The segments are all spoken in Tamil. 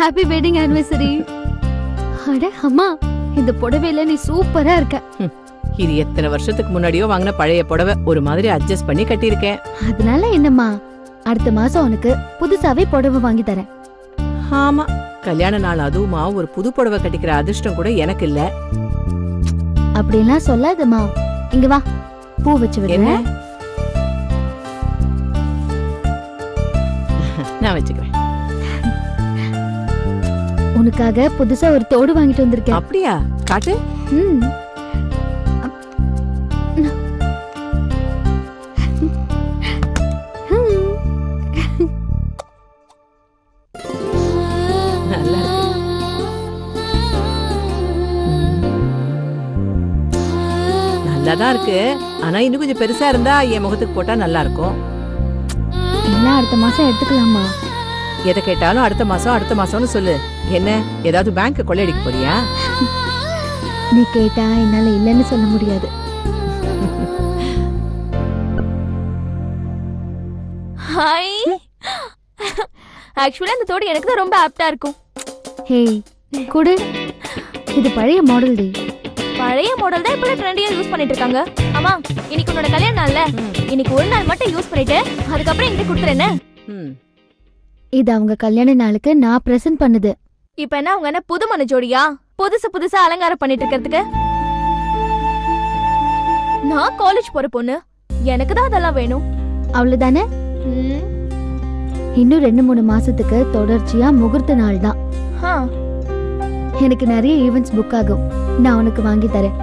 Happy wedding anniversary. அட அம்மா, இந்த புடவையில நீ சூப்பரா இருக்க. இது எத்தனை வருஷத்துக்கு முன்னாடியோ வாங்கின பழைய புடவை, ஒரு மாதிரி அட்ஜஸ்ட் பண்ணி கட்டியிருக்கேன். அதனால என்னம்மா, அடுத்த மாசம் உனக்கு புதுசாவே புடவை வாங்கி தரேன். ஆமா, கல்யாண நாள் அதுவுமா ஒரு புது புடவை கட்டிக்கிற அதிர்ஷ்டம் கூட எனக்கு இல்ல. அப்படிலாம் சொல்லாதம்மா. இங்க வா, பூ வச்சு விடுறேன். நான் வச்சுக்கிறேன். உனக்காக புதுசா ஒரு தோடு வாங்கிட்டு வந்திருக்கேன். அப்படியா? காட்டு. நல்லாதான் இருக்கு. ஆனா இன்னும் கொஞ்சம் பெருசா இருந்தா என் முகத்துக்கு போட்டா நல்லா இருக்கும். எல்லாம் அடுத்த மாசம் எடுத்துக்கலாமா? எதை கேட்டாலும் அடுத்த மாசம்னு சொல்லு. என்ன, ஏதாவது பேங்க் கொள்ளையடிக்க போறியா? நீ கேட்டா என்னால இல்லன்னு சொல்ல முடியாது. ஹாய். ஆக்சுவலா இந்த தோடு எனக்கு தான் ரொம்ப ஆப்டா இருக்கும். ஹே குடு, இது பழைய மாடல் டி. பழைய மாடல் தான் இப்ப ட்ரெண்டியா யூஸ் பண்ணிட்டு இருக்காங்க. ஆமா, இன்னைக்கு உன்னோட கல்யாண நாள்ல இன்னைக்கு ஒரு நாள் மட்டும் யூஸ் பண்ணிட்டு அதுக்கப்புறம் என்கிட்ட கொடுத்துறேன்னு. இது அவங்க கல்யாண நாளுக்கு நான் பிரசன்ட் பண்ணுது. இப்ப என்ன அவங்க என்ன புது மன ஜோடியா புதுசா அலங்காரம் பண்ணிட்டு இருக்கிறதுக்கு? நான் காலேஜ் போற பொண்ணு, எனக்கு தான் அதெல்லாம் வேணும். அவ்வளவுதானே? இன்னும் 2-3 மாசத்துக்கு தொடர்ச்சியா முகூர்த்த நாள் தான். எனக்கு நிறைய ஈவென்ட்ஸ் புக் ஆகும். நான் உனக்கு வாங்கி தரேன்.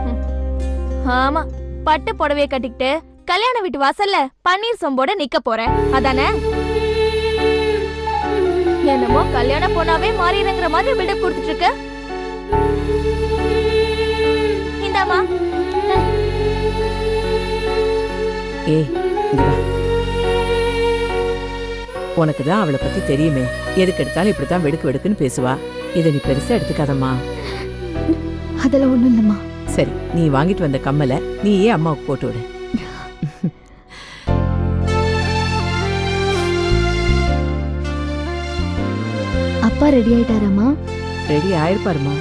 ஆமா, பட்டு புடவைய கட்டிக்கிட்டு கல்யாண வீட்டு வாசல்ல பன்னீர் சொம்போட நிக்க போறேன், அதானே? என்னமோ கல்யாண பொண்ணாவே மாறிடுங்கிற மாதிரி பில்டப் கொடுத்துட்டு இருக்க. இந்தாமா. உனக்குதான் அவளை பத்தி தெரியுமே. எதுக்கு எடுத்தாலும் இப்படித்தான் வெடுக்கு வெடுக்குன்னு பேசுவா. இதை நீ பெருசா எடுத்துக்காதம்மா. அதெல்லாம் ஒண்ணும் இல்லம்மா. சரி, நீ வாங்கிட்டு வந்த கம்மலை நீயே அம்மாவுக்கு போட்டு விடு. அப்பா ரெடி ஆயிட்டாராமா? ரெடி ஆயிருப்பாருமா.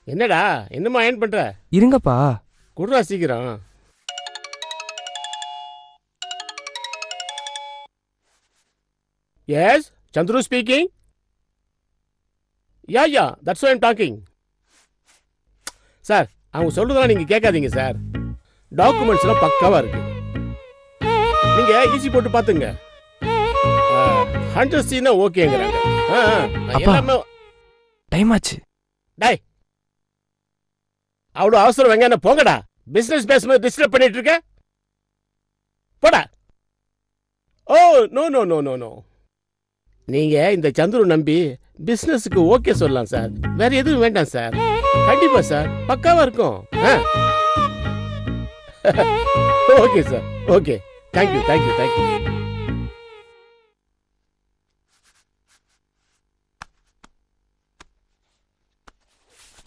என்னடா என்னமா அயன் பண்ற? இருங்கப்பா. குடுறா சீக்கிரம். Yes, Chandru speaking. Yeah that's why I am talking. Sir, அவங்க சொல்றதெல்லாம் நீங்க கேட்காதீங்க சார். டாக்குமெண்ட்ஸ் எல்லாம் பக்காவா இருக்கு. நீங்க ஈஸி போட்டு பாத்துங்க. 100C ஓகேங்கறாங்க. எல்லாமே டைம் ஆச்சு. டேய், அவ்வளோ அவசரம் வெங்க, போங்கடா. பிசினஸ் பேசும்போது டிஸ்டர்ப் பண்ணிட்டு இருக்க. போடா. Oh no no no no no. நீங்க இந்த சந்துரு நம்பி பிசினஸுக்கு ஓகே சொல்லலாம் சார். வேற எதுவும் வேண்டாம் சார். கண்டிப்பா சார், பக்காவா இருக்கும். Okay sir, okay. Thank you thank you thank you.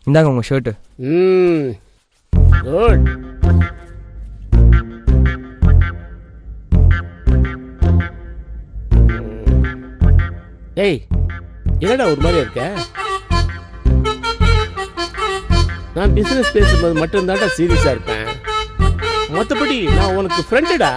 இந்தாங்க உங்க ஷர்ட். குட். ஏய், என்னடா ஒரு மாதிரி இருக்க? நான் பிசினஸ் பேசும்போது மட்டும்தான்டா சீரியஸா இருப்பேன். மற்றபடி நான் உனக்கு ஃப்ரெண்டுடா.